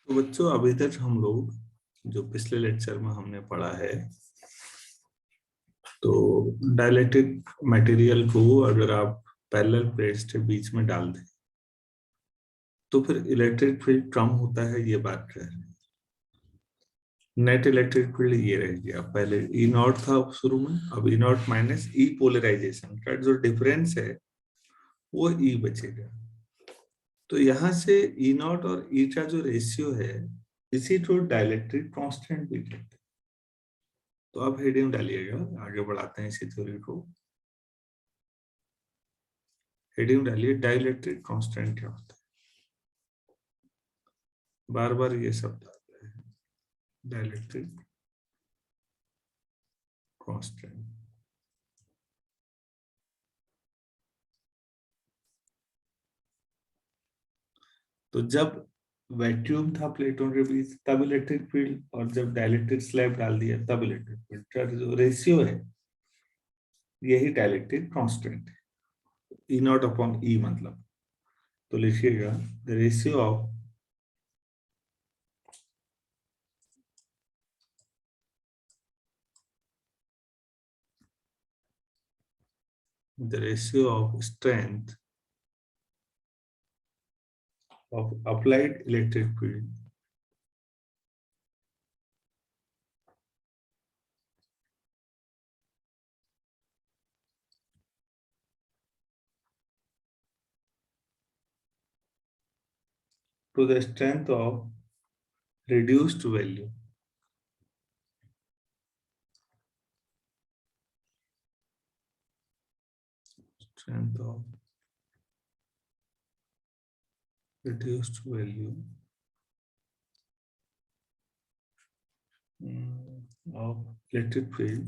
तो बच्चों अभी तक हम लोग जो पिछले लेक्चर में हमने पढ़ा है, तो डाइलेक्ट्रिक मटेरियल को अगर आप पैरेलल प्लेट्स के बीच में डाल दें तो फिर इलेक्ट्रिक फील्ड कम होता है, ये बात कर रहे हैं। नेट इलेक्ट्रिक फील्ड ये रहेगी। अब पहले ई नॉट था शुरू में, अब ई नॉट माइनस ई पोलराइजेशन का जो डिफरेंस है वो ई बचेगा। तो यहां से ई नॉट और ई का जो रेशियो है, इसी को डाइलेक्ट्रिक कांस्टेंट भी कहते हैं। तो आप हेडिंग डालिएगा, आगे बढ़ाते हैं इसी थ्योरी को। हेडिंग डालिए डाइलेक्ट्रिक कांस्टेंट क्या होता है, बार बार ये शब्द आता है, डाइलेक्ट्रिक कांस्टेंट। तो जब वैक्यूम था प्लेटों के बीच तब इलेक्ट्रिक फील्ड, और जब डाइलेक्ट्रिक स्लैब डाल दिया तब इलेक्ट्रिक फील्ड का जो रेशियो है यही डाइलेक्ट्रिक कांस्टेंट है, ई नॉट अपॉन ई मतलब। तो लिखिएगा the ratio of strength of applied electric field to the strength of reduced value strength of reduced value of electric field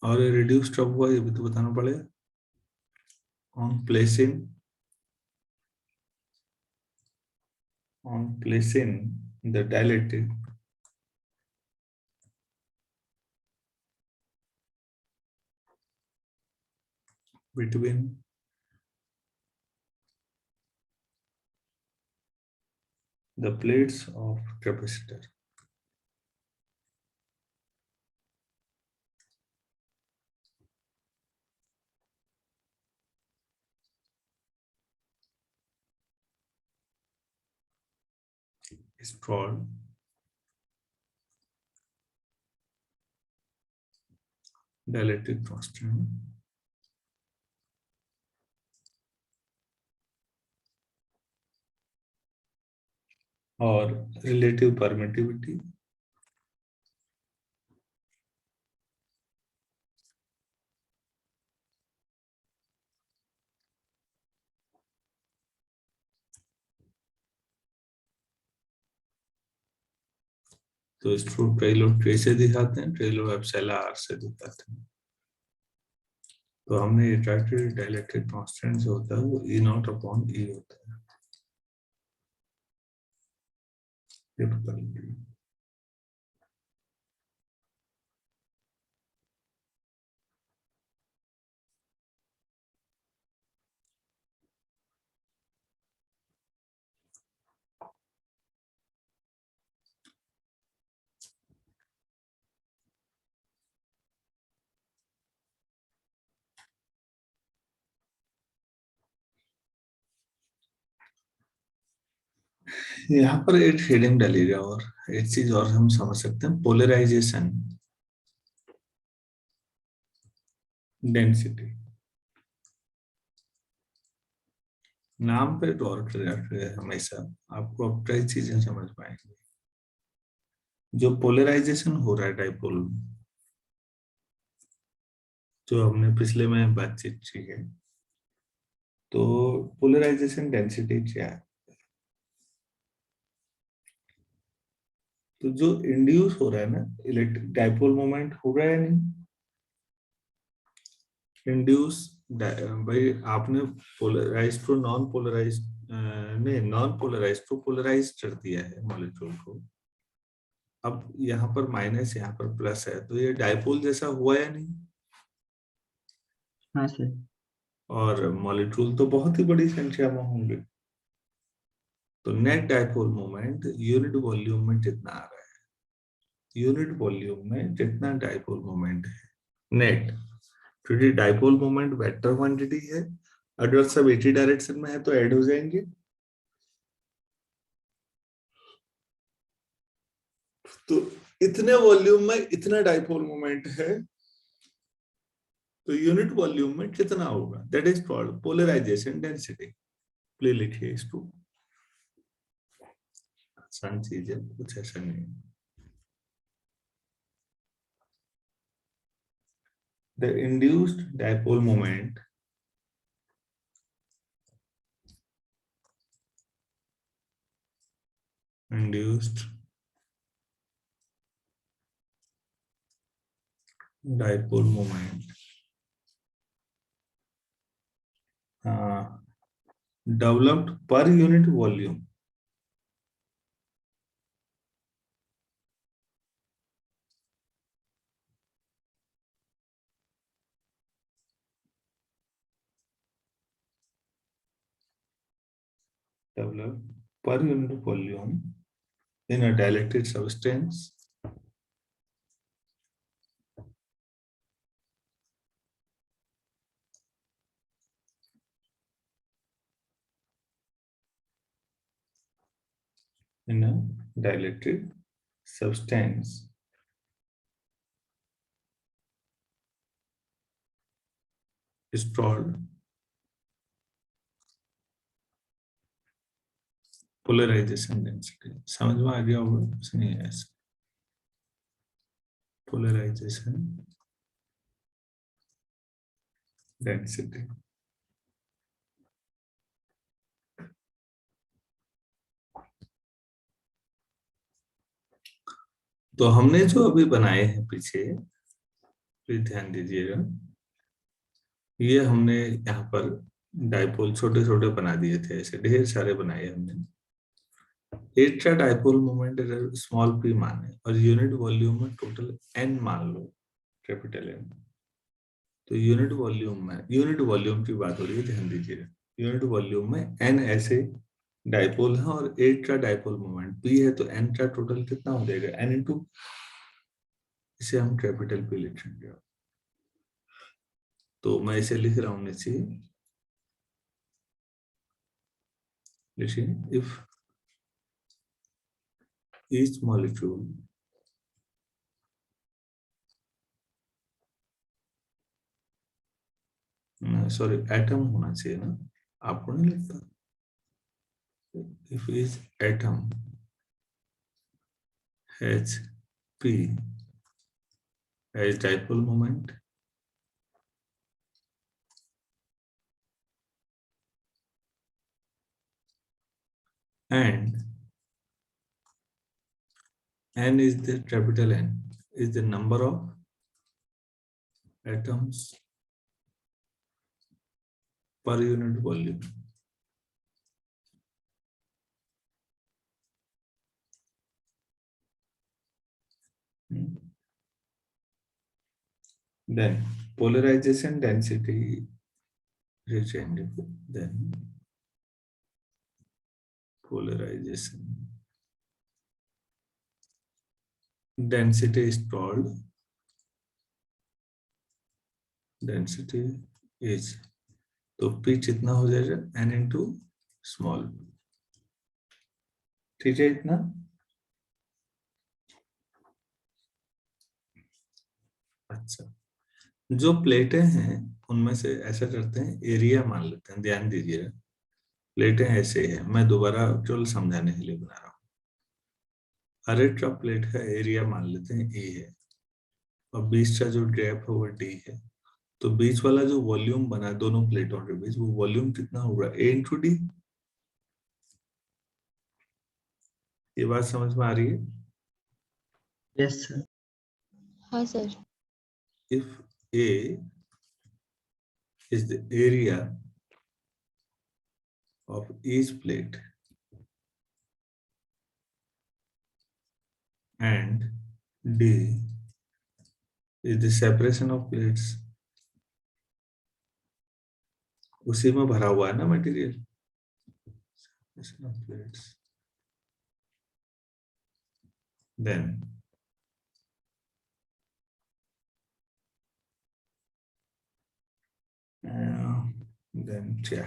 और रिड्यूस्ड कब हुआ ये भी तो बताना पड़ेगा। on placing the dielectric between the plates of capacitor. Is called dielectric constant और relative permittivity तो इसको कई लोग कैसे दिखाते हैं, कई लोग एप्सिलॉन आर से दिखाते हैं। तो हमने ये कहा कि डाइलेक्ट्रिक कांस्टेंट जो होता है वो ई नॉट अपॉन ई होता है, ये पता लीजिए। यहाँ पर एक हेडिंग डालिएगा और एक चीज और हम समझ सकते हैं, पोलराइजेशन डेंसिटी। नाम पे गौर करें हमेशा, आपको अब कई चीजें समझ पाएंगे। जो पोलराइजेशन हो रहा है डाइपोल में, जो हमने पिछले में बातचीत की है, तो पोलराइजेशन डेंसिटी क्या है? तो जो इंड्यूस हो रहा है ना इलेक्ट्रिक डाइपोल मोमेंट हो रहा है नहीं इंड्यूस भाई, आपने पोलराइज्ड को नॉन पोलराइज्ड नहीं, नॉन पोलराइज तो पोलराइज कर दिया है मॉलिक्यूल को। अब यहाँ पर माइनस, यहाँ पर प्लस है, तो ये डाइपोल जैसा हुआ या नहीं? हाँ सर। और मॉलिक्यूल तो बहुत ही बड़ी संख्या में होंगे, तो net dipole moment unit volume में जितना आ रहा है, यूनिट वॉल्यूम में जितना डाइपोल मोमेंट है नेट, क्योंकि डाइपोल मोमेंट वेक्टर क्वांटिटी है, अगर सब एक ही डायरेक्शन में है तो ऐड हो जाएंगे। तो इतने वॉल्यूम में इतना डाइपोल मोमेंट है, तो यूनिट वॉल्यूम में कितना होगा, that is called polarization density. Please लिखिए इसको, आसान चीज है, कुछ ऐसा नहीं है। The induced dipole moment induced dipole moment developed per unit volume developed per unit volume in a dielectric substance in a dielectric substance is called polarization density। समझ में आ गया होगा, कुछ नहीं है ऐसा। polarization density। तो हमने जो अभी बनाए हैं पीछे, प्लीज ध्यान दीजिएगा, ये हमने यहाँ पर डाइपोल छोटे छोटे बना दिए थे, ऐसे ढेर सारे बनाए हमने। एक का डाइपोल मोमेंट अगर स्मॉल p माने और यूनिट वॉल्यूम में टोटल n मान लो, कैपिटल N, तो यूनिट वॉल्यूम की बात हो रही है, ध्यान दीजिएगा। यूनिट वॉल्यूम में n ऐसे डाइपोल है और एक का डाइपोल मोमेंट p है, तो n का टोटल कितना हो जाएगा, n इंटू, इसे हम कैपिटल P लिखेंगे। तो मैं इसे लिख रहा हूँ नीचे, लिखिए, if each molecule sorry atom होना चाहिए ना, आपको नहीं लगता? If each atom has p has dipole moment and n is the capital N is the number of atoms per unit volume, then polarization density rechangeable, then polarization density is called density is, तो p कितना हो जाएगा, n into small, ठीक है इतना। अच्छा, जो प्लेटें हैं उनमें से ऐसा करते हैं, एरिया मान लेते हैं, ध्यान दीजिएगा। प्लेटें ऐसे हैं, मैं दोबारा केवल समझाने के लिए बना रहा हूँ। हर एक का प्लेट का एरिया मान लेते हैं ए है, और बीच का जो गैप है वो डी है, तो बीच वाला जो वॉल्यूम बना है दोनों प्लेटों के बीच, वो वॉल्यूम कितना होगा, ए इंटू डी। ये बात समझ में आ रही है? Yes sir. हाँ sir. If A is the area of each plate and D is the separation of plates. उसी में भरा हुआ है ना material, separation of plates. Then क्या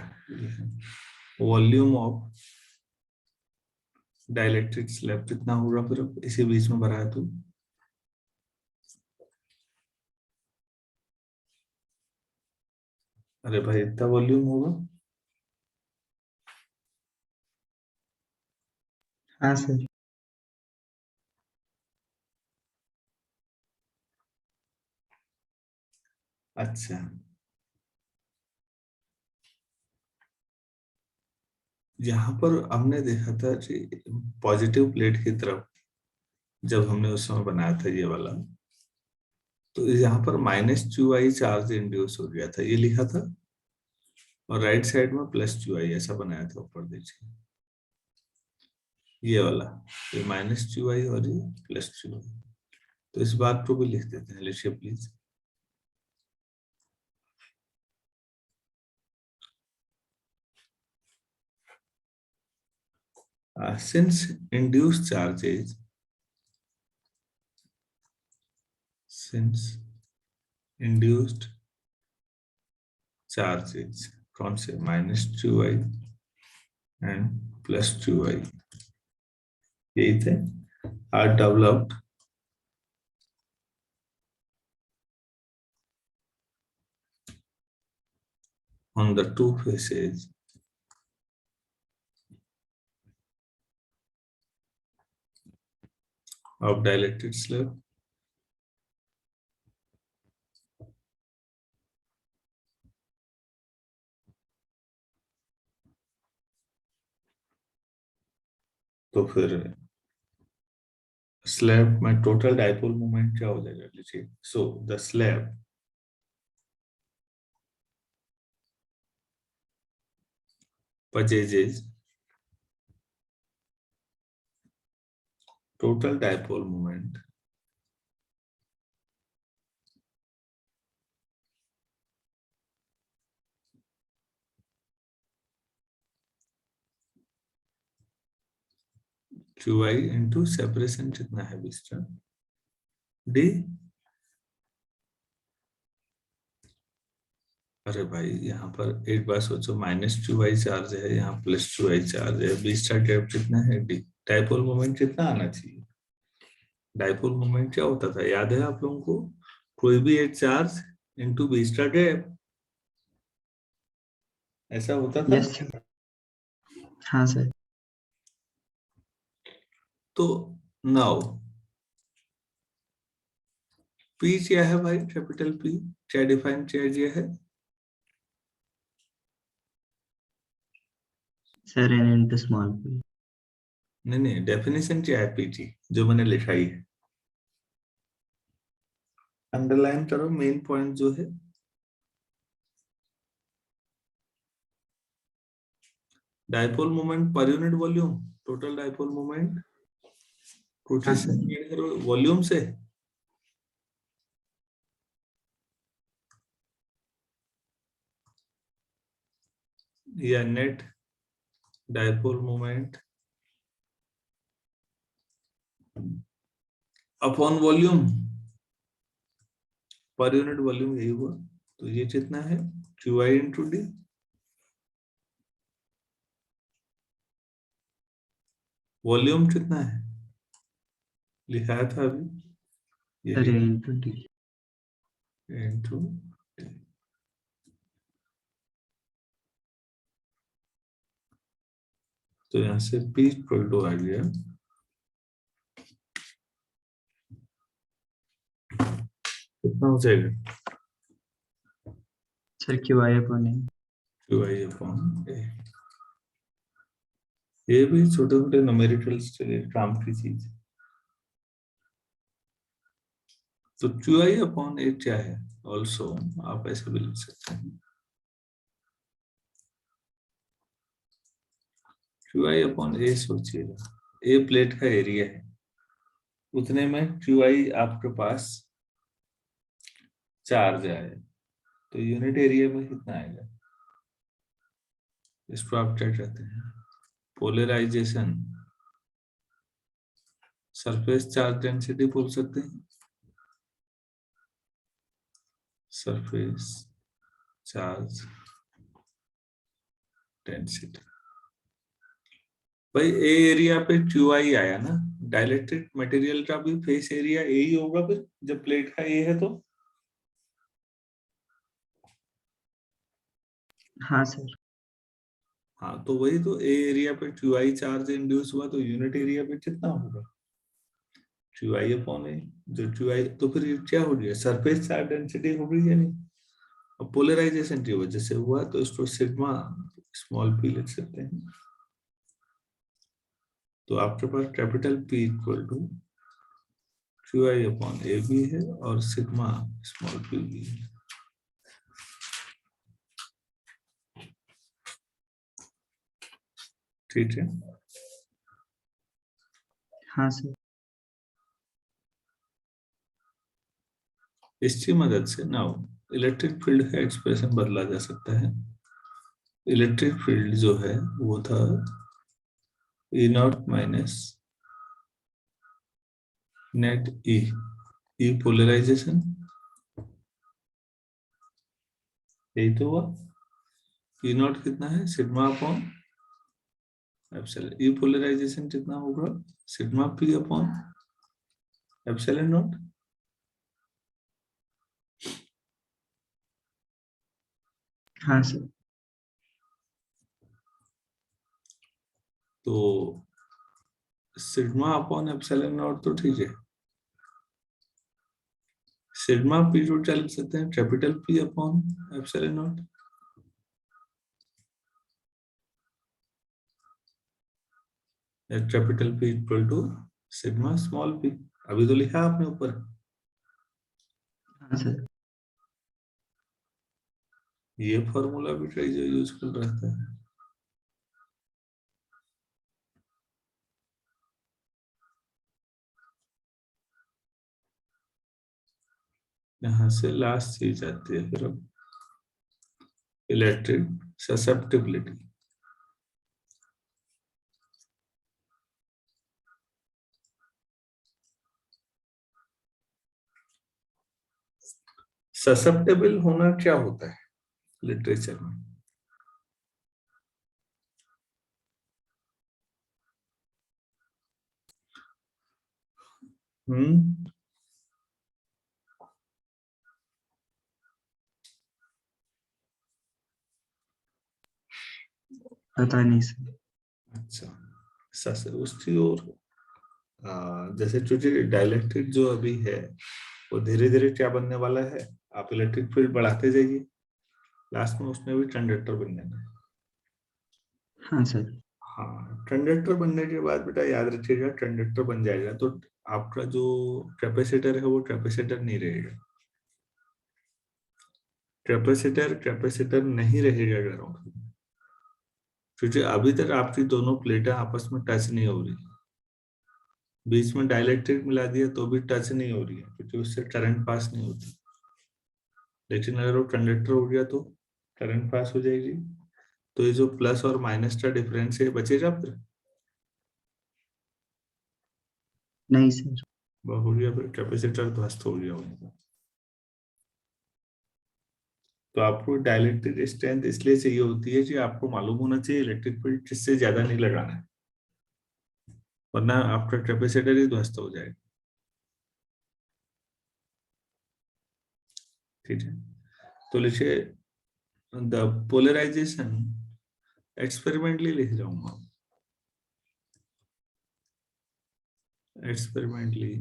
वॉल्यूम ऑफ डाइलेक्ट्रिक स्लैब कितना होगा फिर इसी बीच में भरा है तो अरे भाई इतना वॉल्यूम होगा। हाँ सर। अच्छा यहाँ पर हमने देखा था कि पॉजिटिव प्लेट की तरफ जब हमने उस समय बनाया था ये वाला, तो यहाँ पर -QI चार्ज इंड्यूस हो गया था, ये लिखा था, और राइट साइड में +QI ऐसा बनाया था ऊपर देखिए, ये वाला, ये -QI और ये +QI। तो इस बात को भी लिख देते हैं, लिखिए प्लीज। Since induced charges कौन से -QI and +QI यही थे, are developed on the two faces of dielectric slab तो फिर स्लैब में टोटल डाइपोल मोमेंट क्या हो जाएगा लीजिए। So the slab possesses total dipole moment QI into separation कितना है बीच का D। अरे भाई यहाँ पर एक बार सोचो, -QI चार्ज है, यहाँ +QI चार्ज है, बीच का गैप कितना है D। डाइपोल मोमेंट कितना आना चाहिए, डाइपोल मोमेंट क्या होता था याद है आप लोगों को, कोई भी एक चार्ज इनटू बीच का गैप, ऐसा होता था। Yes sir. हाँ सर। तो नाउ P क्या है भाई, कैपिटल P क्या डिफाइन किया गया है, sir n into small p। नहीं डेफिनेशन क्या है P की जो मैंने लिखाई है, अंडरलाइन करो मेन पॉइंट जो है, dipole moment per unit volume, total dipole moment हाँ सर। करो वॉल्यूम से, या net dipole moment upon volume, per unit volume यही हुआ, तो ये कितना है QI इंटू D। वॉल्यूम कितना है लिखाया था अभी, सर यही n into d। इंटू, तो यहाँ से P इक्वल टू आ गया, कितना हो जाएगा sir QI upon a। QI upon A। ये भी छोटे छोटे न्यूमेरिकल्स के लिए काम की चीज है। तो QI अपॉन A क्या है, ऑल्सो आप ऐसे भी लिख सकते हैं, QI अपॉन ए सोचिएगा, ए प्लेट का एरिया है, उतने में QI आपके पास चार्ज आए तो यूनिट एरिया में कितना आएगा? इसको आप क्या कहते हैं? पोलराइजेशन, सरफेस चार्ज डेंसिटी बोल सकते हैं, सरफेस चार्ज डेंसिटी। भाई ए एरिया पे QI आया ना, डाइलेक्ट्रिक मटेरियल का भी फेस एरिया ए ही होगा फिर, जब प्लेट का ए है तो। हाँ सर। हाँ तो वही तो, ए एरिया पे QI चार्ज इंड्यूस हुआ तो यूनिट एरिया पे कितना होगा? QI अपॉन ए, जो QI तो फिर ये क्या हो गया? सरफेस चार्ज डेंसिटी हो गई या नहीं? अब पोलराइजेशन की वजह से हुआ तो इसको सिग्मा स्मॉल p लिख सकते हैं। तो आपके पास capital P equal to QI upon A भी है और सिग्मा स्मॉल p भी है। ठीक है, हाँ सर। इसकी मदद से नाउ इलेक्ट्रिक फील्ड का एक्सप्रेशन बदला जा सकता है। इलेक्ट्रिक फील्ड जो है वो था E naught minus net E polarization, यही तो हुआ। E नॉट कितना है? Sigma upon epsilon. E polarization कितना होगा? Sigma P upon epsilon naught. हाँ सर। तो सिग्मा अपॉन एप्सिलॉन नॉट तो ठीक है, सिग्मा P जो क्या लिख सकते हैं? Capital P upon epsilon naught. Capital P equal to sigma small p, अभी तो लिखा आपने ऊपर। हाँ सर। ये फॉर्मूला भी कई जो यूजफुल रहता है। यहाँ से लास्ट चीज आती है फिर अब, इलेक्ट्रिक ससेप्टिबिलिटी। ससेप्टेबल होना क्या होता है लिटरेचर में? हम्म, पता नहीं सर। अच्छा, उसकी और जैसे चूंकि डाइलेक्ट्रिक जो अभी है वो धीरे धीरे क्या बनने वाला है, आप इलेक्ट्रिक फील्ड बढ़ाते जाइए, लास्ट में उसमें भी कंडक्टर बन जाना है। हाँ सर। हाँ, कंडक्टर बनने के बाद बेटा याद रखिएगा, कंडक्टर बन जाएगा तो आपका जो कैपेसिटर है वो कैपेसिटर नहीं रहेगा। कैपेसिटर कैपेसिटर नहीं रहेगा ग्राउंड में, क्योंकि अभी तक आपकी दोनों प्लेटें आपस में टच नहीं हो रही, बीच में डाइलेक्ट्रिक मिला दिया तो भी टच नहीं हो रही है क्योंकि उससे करंट पास नहीं होती। लेकिन अगर वो कंडक्टर हो गया तो करंट पास हो जाएगी, तो ये जो प्लस और माइनस का डिफरेंस है बचेगा फिर? नहीं सर। वो हो गया, फिर कैपेसिटर ध्वस्त हो गया वहीं। तो आपको डाइलेक्ट्रिक स्ट्रेंथ इसलिए चाहिए होती है कि आपको मालूम होना चाहिए इलेक्ट्रिक फील्ड किससे ज्यादा नहीं लगाना है, वरना आपका कैपेसिटर ही ध्वस्त हो जाएगा। ठीक है, तो लिखिए द पोलराइजेशन, एक्सपेरिमेंटली लिख जाऊंगा, एक्सपेरिमेंटली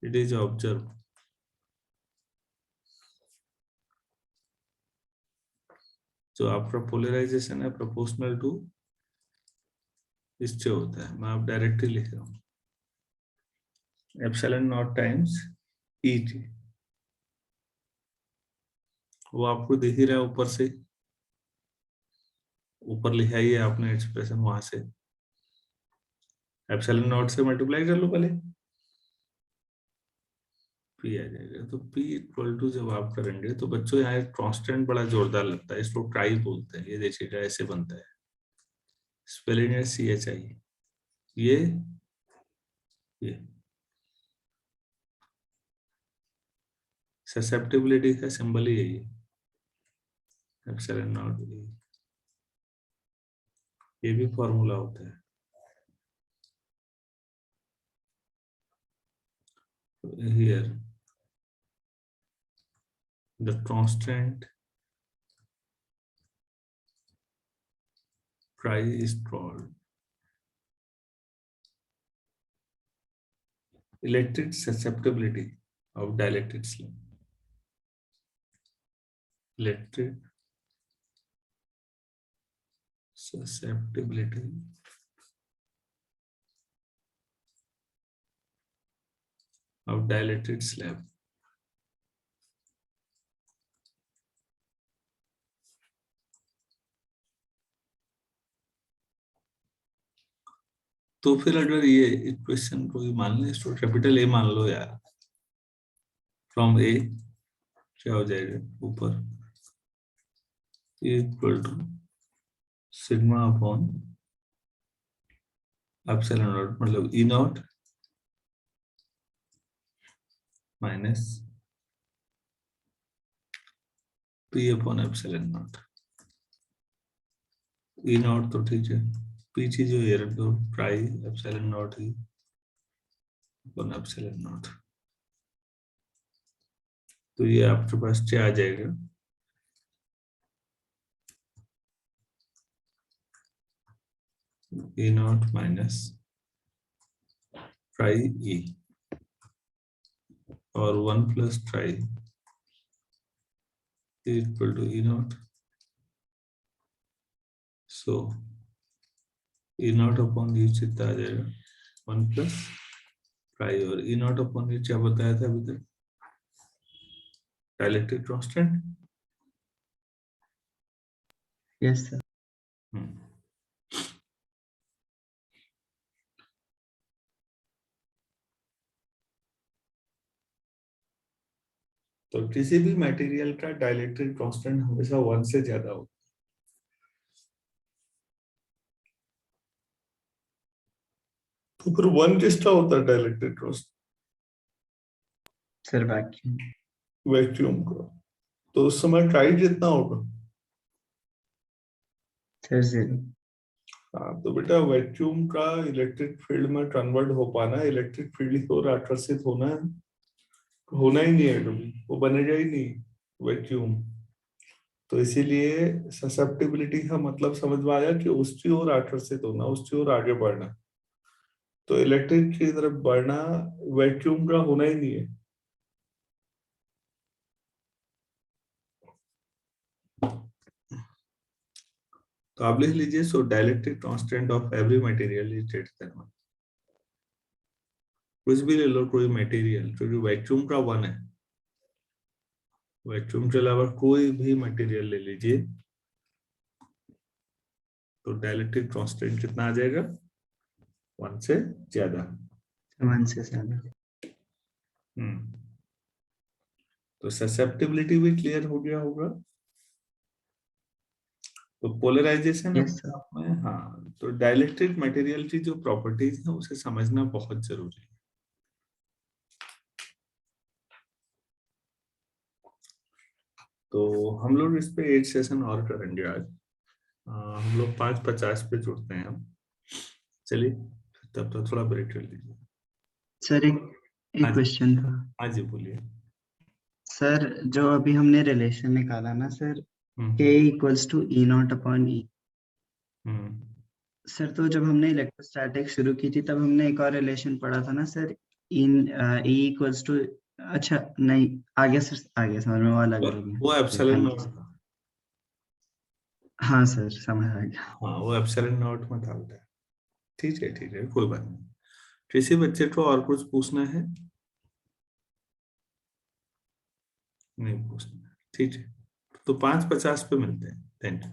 इट इज ऑब्जर्व जो आपका पोलराइजेशन है प्रोपोर्शनल टू इससे होता है। मैं आप डायरेक्टली लिख रहा हूँ, epsilon not times E T, वो आपको दिख ही रहा है ऊपर से। ऊपर लिखा ही है आपने एक्सप्रेशन, वहां से एप्सिलॉन नॉट से मल्टीप्लाई कर लो पहले, पी आ जाएगा। तो पी इक्वल टू जब आप करेंगे तो बच्चों यहाँ एक कांस्टेंट बड़ा जोरदार लगता है, इसको ट्राई बोलते हैं। ये देखिएगा ऐसे बनता है, स्पेलिंग है CHI। ये ससेप्टिबिलिटी का सिंबल ही यही है, एप्सिलॉन नॉट। ये भी फॉर्मूला होता है। Here the constant price is called electric susceptibility of dielectric slab. Electric susceptibility of dielectric slab. तो फिर अगर ये इक्वेशन को मान लें, इसको कैपिटल ए मान लो यार, फ्रॉम ए क्या हो जाएगा ऊपर, equal to sigma upon epsilon naught, मतलब E naught minus P upon epsilon naught. E naught तो ठीक है, पीछे जो ये रख दो, ट्राई एप्सिलॉन नॉट ही अपॉन एप्सिलॉन नॉट। तो ये आपके पास क्या आ जाएगा, ई नॉट माइनस ट्राई ई और 1 प्लस ट्राई equal to E naught. So E naught upon E कितना आ जाएगा, 1 प्लस ट्राई, और ई नॉट अपॉन ई क्या बताया था अभी तक, डाइलेक्ट्रिक कांस्टेंट। Yes sir. तो किसी भी मटेरियल का डाइलेक्ट्रिक कांस्टेंट हमेशा 1 से ज्यादा होगा। तो फिर 1 किसका होता है dielectric constant, sir vacuum. Vacuum का। तो उस समय ट्राई कितना होगा, सर 0। हाँ। तो बेटा वैक्यूम का इलेक्ट्रिक फील्ड में कन्वर्ट हो पाना, इलेक्ट्रिक फील्ड की ओर आकर्षित होना होना ही नहीं है कभी, वो बनेगा ही नहीं वैक्यूम। तो इसीलिए ससेप्टिबिलिटी का मतलब समझ में आया कि उसकी ओर आकर्षित होना, उसकी ओर आगे बढ़ना। तो इलेक्ट्रिक की तरफ बढ़ना वैक्यूम का होना ही नहीं है। तो आप लिख लीजिए, so dielectric constant of every material is that thermal. कुछ भी ले लो, कोई मटेरियल, क्योंकि वैक्यूम का 1 है, वैक्यूम के अलावा कोई भी मटेरियल ले लीजिए तो डाइलेक्ट्रिक कांस्टेंट कितना आ जाएगा, 1 से ज्यादा। 1 से ज्यादा। तो ससेप्टिबिलिटी भी क्लियर हो गया होगा। तो पोलराइजेशन यस सर। में, हाँ, तो डाइलेक्ट्रिक मटेरियल की जो प्रॉपर्टीज है उसे समझना बहुत जरूरी है। तो हम लोग इस पे 8 सेशन और करेंगे आज। हम लोग 5:50 पे जुड़ते हैं हम। चलिए तब तो थोड़ा ब्रेक कर लीजिए। सर एक क्वेश्चन था। हाँ जी बोलिए। सर जो अभी हमने रिलेशन निकाला ना sir, K equals to E naught upon E. Sir तो जब हमने इलेक्ट्रोस्टैटिक शुरू की थी तब हमने एक और रिलेशन पढ़ा था ना सर, इन ई इक्वल्स टू, अच्छा नहीं आ गया सर, आ गया समझ में, वो अलग हो गया। वो एप्सिलॉन नॉट था। हाँ सर समझ आ गया। हाँ वो एप्सिलॉन नॉट में था बेटा। ठीक है कोई बात नहीं। किसी बच्चे को और कुछ पूछना है, नहीं पूछना, ठीक है। तो 5:50 पे मिलते हैं। Thank you.